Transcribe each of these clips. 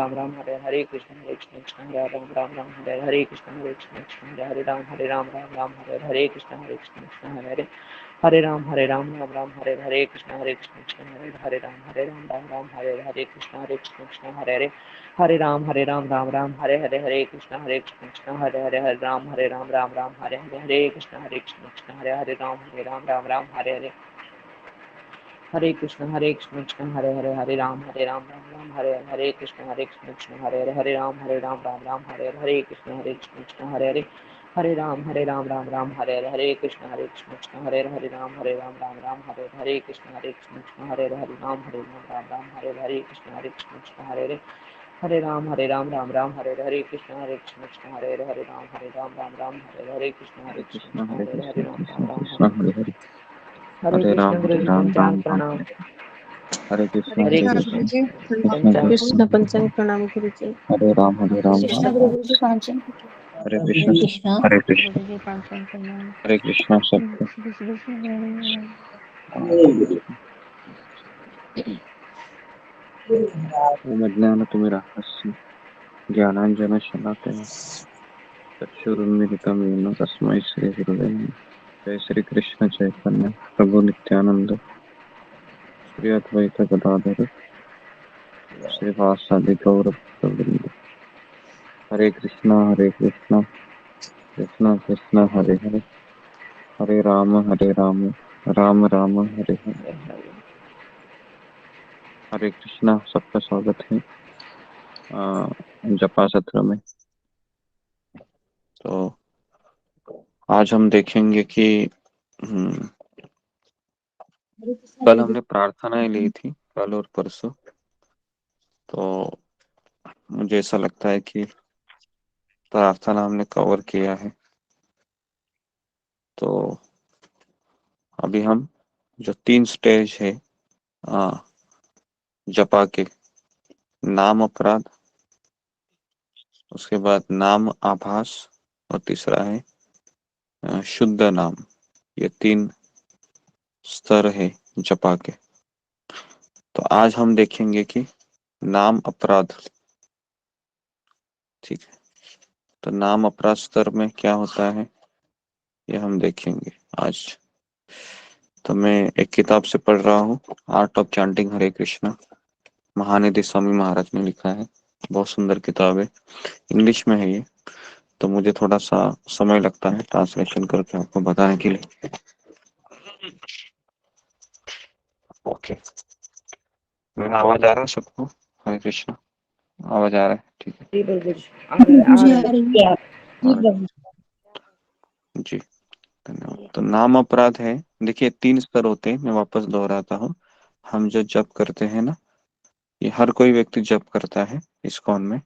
राम राम हरे हरे कृष्ण कृष्ण हरे राम राम राम हरे हरे कृष्ण कृष्ण हरे राम राम राम हरे हरे कृष्ण कृष्ण हरे राम राम हरे हरे कृष्ण कृष्ण हरे राम राम हरे हरे कृष्ण कृष्ण हरे राम राम हरे हरे कृष्ण कृष्ण हरे राम राम हरे हरे कृष्ण कृष्ण हरे राम राम हरे हरे कृष्ण कृष्ण हरे राम राम राम हरे कृष्ण कृष्ण हरे राम राम हरे कृष्ण कृष्ण हरे राम राम हरे कृष्ण कृष्ण हरे राम राम राम हरे कृष्ण कृष्ण हरे राम राम हरे कृष्ण कृष्ण हरे राम हरे कृष्ण कृष्ण हरे राम राम हरे कृष्ण कृष्ण कृष्ण हरे हरे कृष्ण राम कृष्ण राम कृष्ण हरे हरे हरे कृष्ण गुरु हरे जी राम पंचांग राम राम प्रणाम। हरे हरे हरे कृष्ण कृष्ण कृष्ण गुरुजी, कृष्ण पंचांग कृष्ण कृष्ण पंचांग प्रणाम गुरुजी। हरे राम राम कृष्ण राम गुरु जी पंचम हरे हरे कृष्ण कृष्णा हरे कृष्ण गुरुजी पंचांग प्रणाम। हरे कृष्ण सबको श्री कृष्ण हरे ओम अज्ञानतिमिरान्धस्य ज्ञानाञ्जनशलाकया चक्षुरुन्मिलितं येन तस्मै श्रीगुरवे नमः। जय श्री कृष्ण चैतन्य प्रभु नित्यानंद श्री अद्वैत गदाधर श्रीवासादि गौर भक्तवृंद। हरे कृष्णा कृष्ण कृष्ण हरे हरे हरे राम राम राम हरे हरे। हरे कृष्णा सबका स्वागत है जपा सत्र में। तो आज हम देखेंगे कि कल हमने प्रार्थनाएं ली थी, कल और परसों। तो मुझे ऐसा लगता है कि प्रार्थना हमने कवर किया है। तो अभी हम जो 3 स्टेज है जपा के, नाम अपराध, उसके बाद नाम आभास और तीसरा है शुद्ध नाम, ये 3 स्तर है जपा के। तो आज हम देखेंगे कि नाम अपराध, ठीक है। तो नाम अपराध स्तर में क्या होता है ये हम देखेंगे आज। तो मैं एक किताब से पढ़ रहा हूँ, आर्ट ऑफ चैंटिंग हरे कृष्णा, महानिधि स्वामी महाराज ने लिखा है। बहुत सुंदर किताब है, इंग्लिश में है ये। तो मुझे थोड़ा सा समय लगता है ट्रांसलेशन करके आपको बताने के लिए। ओके, मेरा आवाज आ रहा है सबको? हरे कृष्णा, आवाज आ रहा है? ठीक है जी आ रही है जी, धन्यवाद। तो नाम अपराध है, देखिए 3 स्तर होते हैं। मैं वापस दोहराता हूँ, हम जो जप करते हैं ना, ये हर कोई व्यक्ति जप करता है इस्कॉन में,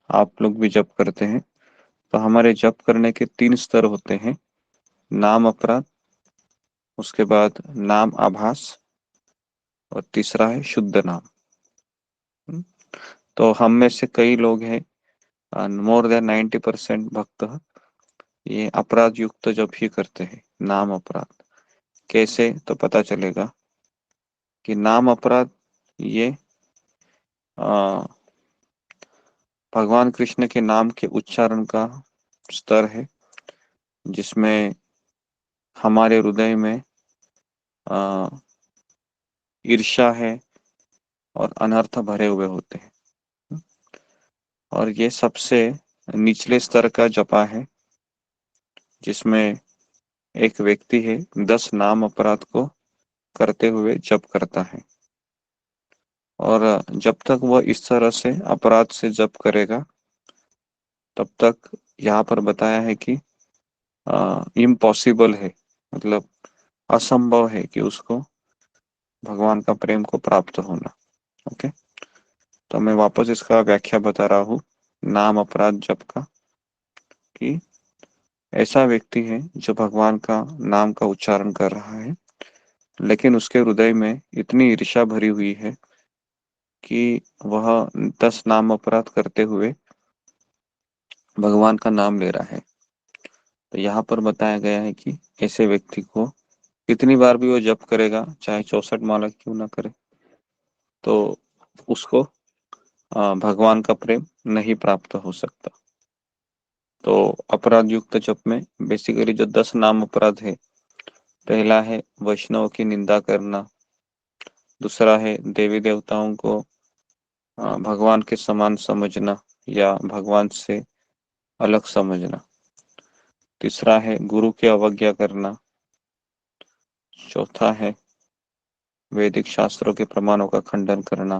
आप लोग भी जप करते हैं। तो हमारे जप करने के 3 स्तर होते हैं, नाम अपराध, उसके बाद नाम आभास और तीसरा है शुद्ध नाम। तो हम में से कई लोग हैं, मोर देन 90% भक्त ये अपराध युक्त जप ही करते हैं, नाम अपराध। कैसे तो पता चलेगा कि नाम अपराध ये भगवान कृष्ण के नाम के उच्चारण का स्तर है, जिसमें हमारे हृदय में ईर्ष्या है और अनर्थ भरे हुए होते हैं। और ये सबसे निचले स्तर का जपा है, जिसमें एक व्यक्ति है 10 नाम अपराध को करते हुए जप करता है। और जब तक वह इस तरह से अपराध से जप करेगा, तब तक यहाँ पर बताया है कि इम्पॉसिबल है, मतलब असंभव है कि उसको भगवान का प्रेम को प्राप्त होना। ओके, तो मैं वापस इसका व्याख्या बता रहा हूँ नाम अपराध जप का, कि ऐसा व्यक्ति है जो भगवान का नाम का उच्चारण कर रहा है, लेकिन उसके हृदय में इतनी ईर्ष्या भरी हुई है कि वह 10 नाम अपराध करते हुए भगवान का नाम ले रहा है। तो यहाँ पर बताया गया है कि ऐसे व्यक्ति को कितनी बार भी वो जप करेगा, चाहे 64 माला क्यों ना करे, तो उसको भगवान का प्रेम नहीं प्राप्त हो सकता। तो अपराध युक्त जप में बेसिकली जो 10 नाम अपराध है, पहला है वैष्णव की निंदा करना, दूसरा है देवी देवताओं को भगवान के समान समझना या भगवान से अलग समझना, तीसरा है गुरु की अवज्ञा करना, चौथा है वैदिक शास्त्रों के प्रमाणों का खंडन करना,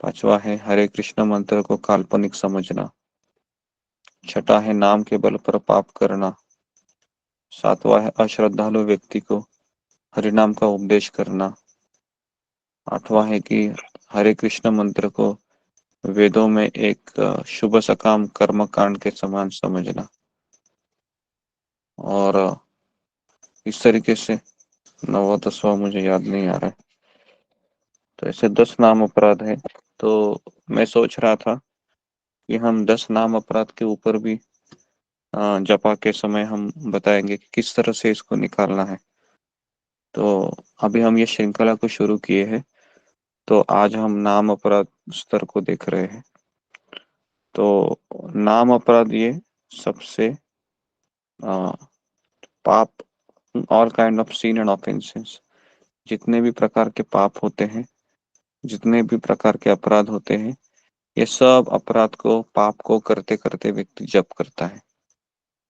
पांचवा है हरे कृष्ण मंत्र को काल्पनिक समझना, छठा है नाम के बल पर पाप करना, सातवां है अश्रद्धालु व्यक्ति को हरिनाम का उपदेश करना, आठवां है कि हरे कृष्ण मंत्र को वेदों में एक शुभ सकाम कर्म कांड के समान समझना। और इस तरीके से 9वां 10वां मुझे याद नहीं आ रहा है। तो ऐसे 10 नाम अपराध है। तो मैं सोच रहा था कि हम 10 नाम अपराध के ऊपर भी जपा के समय हम बताएंगे कि किस तरह से इसको निकालना है। तो अभी हम ये श्रृंखला को शुरू किए हैं, तो आज हम नाम अपराध स्तर को देख रहे हैं। तो नाम अपराध ये सबसे पाप, all kind of sin and offences, जितने भी प्रकार के पाप होते हैं, जितने भी प्रकार के अपराध होते हैं, ये सब अपराध को, पाप को करते करते व्यक्ति जप करता है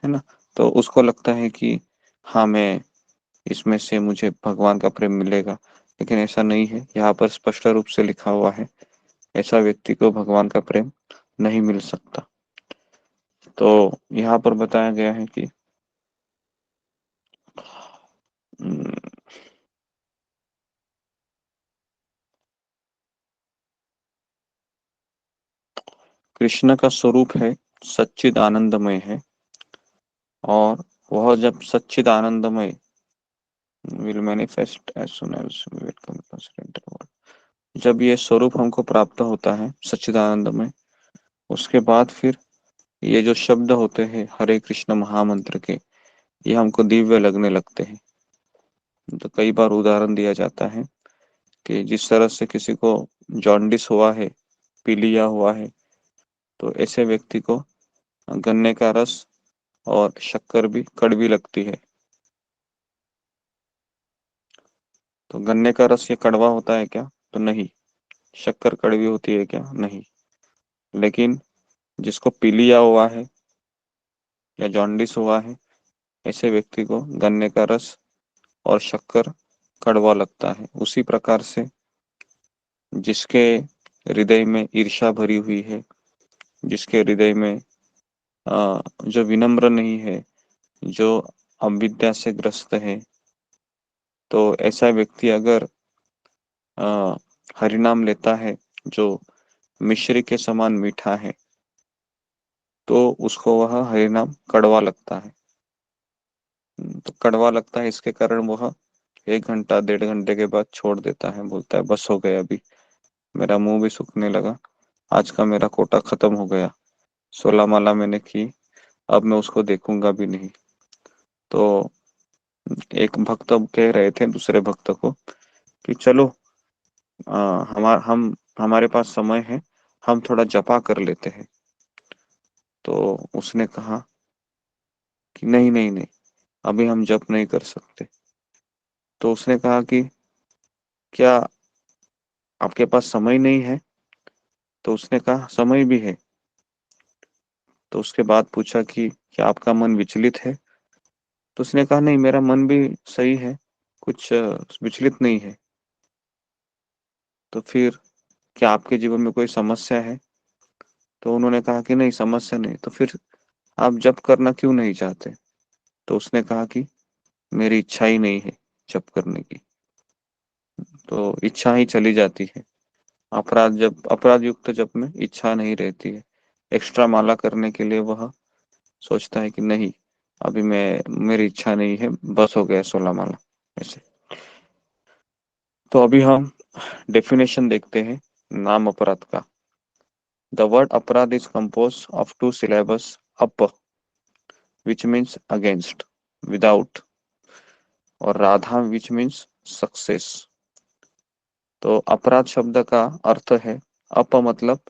ना। तो उसको लगता है कि हाँ, मैं इसमें से मुझे भगवान का प्रेम मिलेगा, लेकिन ऐसा नहीं है। यहाँ पर स्पष्ट रूप से लिखा हुआ है, ऐसा व्यक्ति को भगवान का प्रेम नहीं मिल सकता। तो यहाँ पर बताया गया है कि कृष्ण का स्वरूप है सच्चिद आनंदमय है, और वह जब सच्चिद आनंदमय will manifest as soon as we will come across it. जब ये स्वरूप हमको प्राप्त होता है सच्चिदानंद में, उसके बाद फिर ये जो शब्द होते हैं हरे कृष्ण महामंत्र के, ये हमको दिव्य लगने लगते हैं। तो कई बार उदाहरण दिया जाता है कि जिस तरह से किसी को जॉन्डिस हुआ है, पीलिया हुआ है, तो ऐसे व्यक्ति को गन्ने का रस और शक्कर भी कड़वी लगती है। तो गन्ने का रस ये कड़वा होता है क्या? तो नहीं। शक्कर कड़वी होती है क्या? नहीं। लेकिन जिसको पीलिया हुआ है या जॉन्डिस हुआ है, ऐसे व्यक्ति को गन्ने का रस और शक्कर कड़वा लगता है। उसी प्रकार से जिसके हृदय में ईर्ष्या भरी हुई है, जिसके हृदय में जो विनम्र नहीं है, जो अविद्या से ग्रस्त है, तो ऐसा व्यक्ति अगर हरिनाम लेता है जो मिश्री के समान मीठा है, तो उसको वह हरिनाम कड़वा लगता है। तो कड़वा लगता है, इसके कारण वह 1 घंटा 1.5 घंटे के बाद छोड़ देता है, बोलता है बस हो गया, अभी मेरा मुंह भी सूखने लगा, आज का मेरा कोटा खत्म हो गया, 16 माला मैंने की, अब मैं उसको देखूंगा भी नहीं। तो एक भक्त कह रहे थे दूसरे भक्त को कि चलो हमारे पास समय है, हम थोड़ा जपा कर लेते हैं। तो उसने कहा कि नहीं नहीं नहीं, अभी हम जप नहीं कर सकते। तो उसने कहा कि क्या आपके पास समय नहीं है? तो उसने कहा समय भी है। तो उसके बाद पूछा कि क्या आपका मन विचलित है? तो उसने कहा नहीं, मेरा मन भी सही है, कुछ विचलित नहीं है। तो फिर क्या आपके जीवन में कोई समस्या है? तो उन्होंने कहा कि नहीं, समस्या नहीं। तो फिर आप जप करना क्यों नहीं चाहते? तो उसने कहा कि मेरी इच्छा ही नहीं है जप करने की। तो इच्छा ही चली जाती है। अपराध युक्त जप में इच्छा नहीं रहती है। एक्स्ट्रा माला करने के लिए वह सोचता है कि नहीं, अभी मेरी इच्छा नहीं है, बस हो गया 16 माला ऐसे। तो अभी हम डेफिनेशन देखते हैं नाम अपराध का। The word अपराध is composed of 2 syllables up, which means against, without, और राधा which means success। तो अपराध शब्द का अर्थ है अप मतलब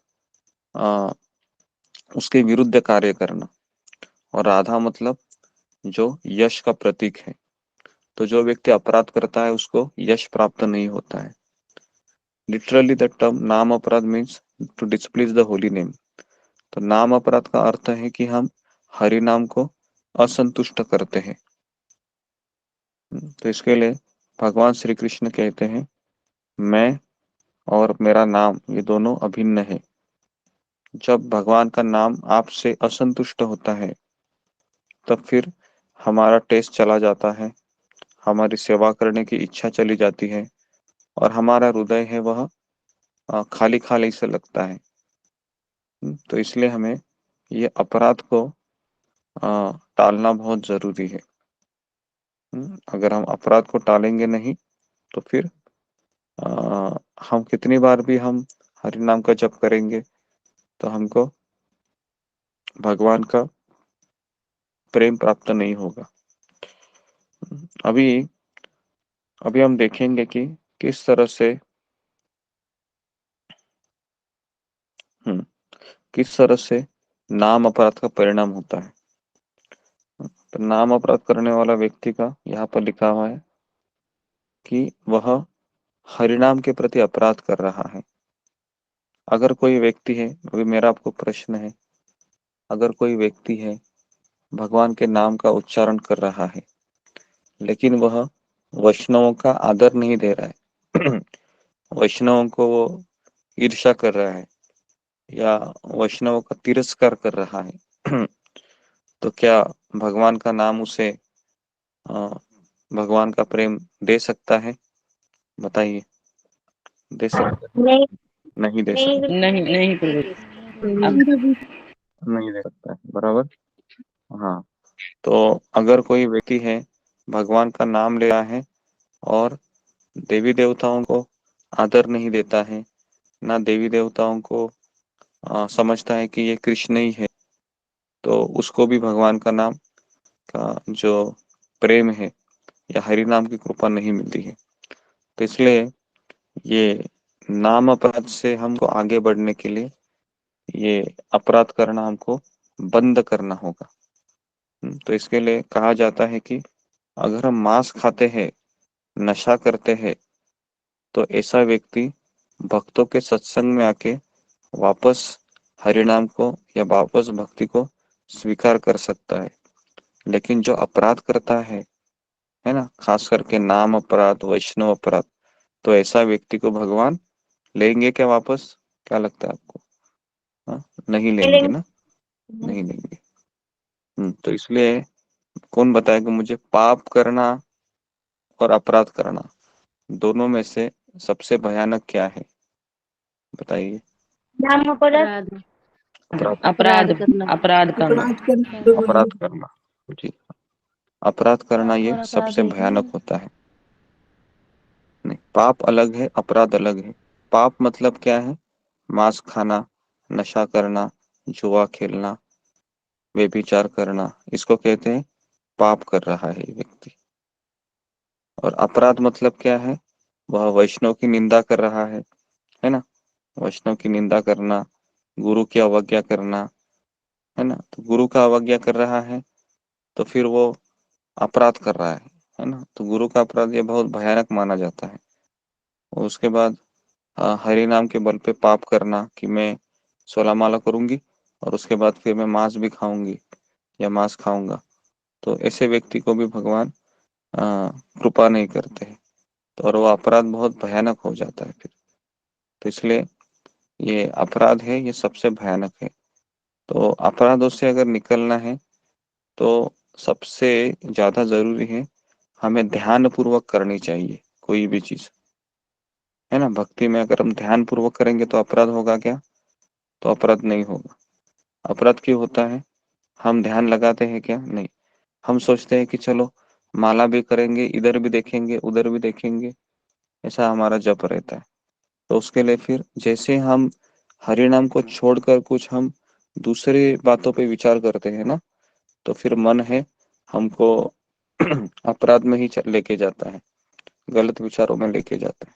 उसके विरुद्ध कार्य करना, और राधा मतलब जो यश का प्रतीक है। तो जो व्यक्ति अपराध करता है उसको यश प्राप्त नहीं होता है। लिटरली द टर्म नाम अपराध means to displease the holy name. तो नाम अपराध का अर्थ है कि हम हरि नाम को असंतुष्ट करते हैं। तो इसके लिए भगवान श्री कृष्ण कहते हैं मैं और मेरा नाम ये दोनों अभिन्न है। जब भगवान का नाम आपसे असंतुष्ट होता है तब फिर हमारा टेस्ट चला जाता है, हमारी सेवा करने की इच्छा चली जाती है, और हमारा हृदय है वह खाली खाली से लगता है। तो इसलिए हमें ये अपराध को टालना बहुत जरूरी है। अगर हम अपराध को टालेंगे नहीं तो फिर हम कितनी बार भी हम हरि नाम का जप करेंगे तो हमको भगवान का प्रेम प्राप्त नहीं होगा। अभी अभी हम देखेंगे कि किस तरह से किस तरह से नाम अपराध का परिणाम होता है। तो नाम अपराध करने वाला व्यक्ति का यहाँ पर लिखा हुआ है कि वह हरिनाम के प्रति अपराध कर रहा है। अगर कोई व्यक्ति है, अभी मेरा आपको प्रश्न है, अगर कोई व्यक्ति है भगवान के नाम का उच्चारण कर रहा है लेकिन वह वैष्णवों का आदर नहीं दे रहा है वैष्णवों को वो ईर्ष्या कर रहा है या वैष्णवों का तिरस्कार कर रहा है तो क्या भगवान का नाम उसे भगवान का प्रेम दे सकता है? बताइए, दे सकता नहीं है? नहीं दे नहीं सकता, नहीं नहीं प्रभु। अब नहीं दे सकता है, बराबर। हाँ, तो अगर कोई व्यक्ति है भगवान का नाम ले रहा है और देवी देवताओं को आदर नहीं देता है, ना देवी देवताओं को समझता है कि ये कृष्ण ही है, तो उसको भी भगवान का नाम का जो प्रेम है या हरि नाम की कृपा नहीं मिलती है। तो इसलिए ये नाम अपराध से हमको आगे बढ़ने के लिए ये अपराध करना हमको बंद करना होगा। तो इसके लिए कहा जाता है कि अगर हम मांस खाते हैं, नशा करते हैं, तो ऐसा व्यक्ति भक्तों के सत्संग में आके वापस हरिनाम को या वापस भक्ति को स्वीकार कर सकता है। लेकिन जो अपराध करता है ना, खास करके नाम अपराध, वैष्णव अपराध, तो ऐसा व्यक्ति को भगवान लेंगे क्या वापस? क्या लगता है आपको? हाँ, नहीं लेंगे ना, नहीं लेंगे। तो इसलिए कौन बताएगा मुझे, पाप करना और अपराध करना दोनों में से सबसे भयानक क्या है? बताइए। नाम अपराध अपराध अपराध, अपराध करना। अपराध करना। अपराध करना जी, अपराध करना ये और अपराध सबसे एक ही भयानक है। होता है। नहीं, पाप अलग है, अपराध अलग है। पाप मतलब क्या है? मांस खाना, नशा करना, जुआ खेलना, व्यभिचार करना, इसको कहते हैं पाप कर रहा है ये व्यक्ति। और अपराध मतलब क्या है? वह वैष्णव की निंदा कर रहा है ना, वैष्णव की निंदा करना, गुरु की अवज्ञा करना, है ना। तो गुरु का अवज्ञा कर रहा है तो फिर वो अपराध कर रहा है ना। तो गुरु का अपराध ये बहुत भयानक माना जाता है। और उसके बाद हरि नाम के बल पे पाप करना कि मैं 16 माला करूंगी और उसके बाद फिर मैं मांस भी खाऊंगी या मांस खाऊंगा, तो ऐसे व्यक्ति को भी भगवान कृपा नहीं करते हैं। तो और वो अपराध बहुत भयानक हो जाता है फिर। तो इसलिए ये अपराध है, ये सबसे भयानक है। तो अपराधों से अगर निकलना है तो सबसे ज्यादा जरूरी है हमें ध्यान पूर्वक करनी चाहिए कोई भी चीज, है ना। भक्ति में अगर हम ध्यान पूर्वक करेंगे तो अपराध होगा क्या? तो अपराध नहीं होगा। अपराध क्यों होता है? हम ध्यान लगाते हैं क्या? नहीं, हम सोचते हैं कि चलो माला भी करेंगे, इधर भी देखेंगे, उधर भी देखेंगे, ऐसा हमारा जप रहता है। तो उसके लिए फिर जैसे हम हरि नाम को छोड़कर कुछ हम दूसरी बातों पे विचार करते हैं ना, तो फिर मन है हमको अपराध में ही लेके जाता है, गलत विचारों में लेके जाता है।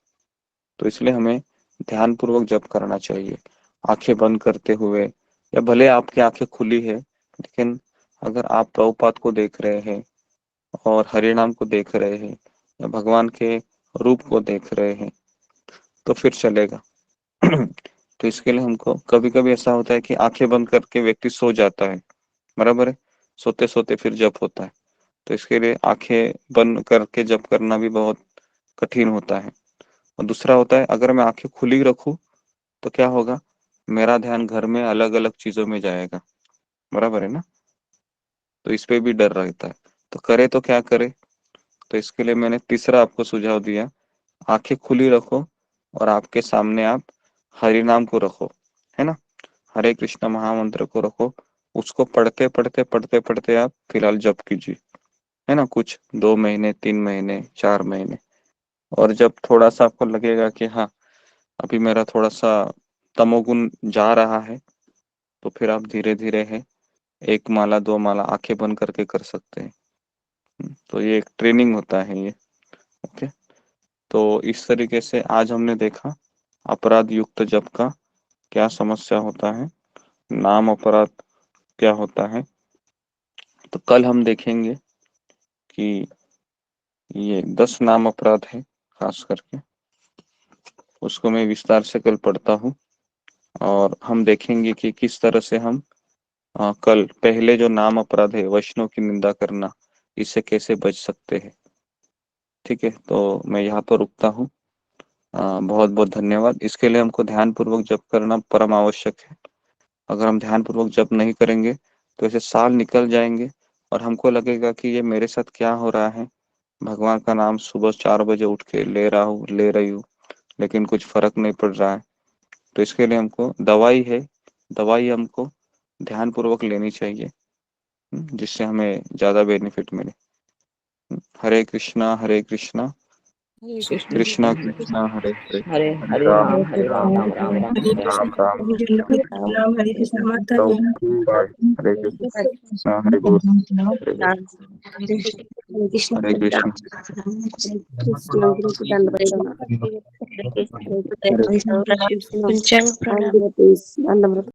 तो इसलिए हमें ध्यान पूर्वक जप करना चाहिए, आंखें बंद करते हुए, या भले आपकी आंखें खुली है लेकिन अगर आप प्रभुपाद को देख रहे हैं और हरिनाम को देख रहे हैं या भगवान के रूप को देख रहे हैं तो फिर चलेगा। तो इसके लिए हमको कभी कभी ऐसा होता है कि आंखें बंद करके व्यक्ति सो जाता है, बराबर है, सोते सोते फिर जप होता है, तो इसके लिए आंखें बंद करके जप करना भी बहुत कठिन होता है। और दूसरा होता है अगर मैं आंखें खुली रखूं तो क्या होगा, मेरा ध्यान घर में अलग अलग चीजों में जाएगा, बराबर है ना, तो इस पे भी डर रहता है। तो करे तो क्या करे, तो इसके लिए मैंने तीसरा आपको सुझाव दिया, आंखें खुली रखो और आपके सामने आप हरि नाम को रखो, है ना, हरे कृष्ण महामंत्र को रखो, उसको पढ़ते पढ़ते पढ़ते पढ़ते आप फिलहाल जप कीजिए, है ना, कुछ 2 महीने 3 महीने 4 महीने। और जब थोड़ा सा आपको लगेगा कि हाँ अभी मेरा थोड़ा सा तमोगुण जा रहा है तो फिर आप धीरे धीरे है 1 माला 2 माला आंखें बंद करके कर सकते हैं। तो ये एक ट्रेनिंग होता है ये। ओके, तो इस तरीके से आज हमने देखा अपराध युक्त जप का क्या समस्या होता है, नाम अपराध क्या होता है। तो कल हम देखेंगे कि ये 10 नाम अपराध है खास करके, उसको मैं विस्तार से कल पढ़ता हूँ और हम देखेंगे कि किस तरह से हम कल पहले जो नाम अपराध है वैष्णव की निंदा करना, इससे कैसे बच सकते हैं। ठीक है, तो मैं यहाँ पर रुकता हूँ। बहुत बहुत धन्यवाद। इसके लिए हमको ध्यान पूर्वक जप करना परम आवश्यक है। अगर हम ध्यान पूर्वक जप नहीं करेंगे तो ऐसे साल निकल जाएंगे और हमको लगेगा कि ये मेरे साथ क्या हो रहा है, भगवान का नाम सुबह 4 बजे उठ के ले रहा हूँ ले रही हूँ लेकिन कुछ फर्क नहीं पड़ रहा है। तो इसके लिए हमको दवाई है, दवाई हमको ध्यान पूर्वक लेनी चाहिए, जिससे हमें ज्यादा बेनिफिट मिले। हरे कृष्णा हरे कृष्ण कृष्णा हरे कृष्णा कृष्ण हरे हरे, हरे हरे हरे राम राम हरे हरे राम कृष्ण राम राम हरे राम कृष्ण हरे हरे। राम राम हरे कृष्ण हरे कृष्ण माता प्रभु जी। की जय। हरे हरे कृष्णा हरे गुरु हरे गुरु राम हरे हरे कृष्ण हरे हरे कृष्ण। राम कृष्ण गुरु की दंड प्रणाम हरे कृष्ण हरे शिव पंचांग सेना प्रणाम। दंड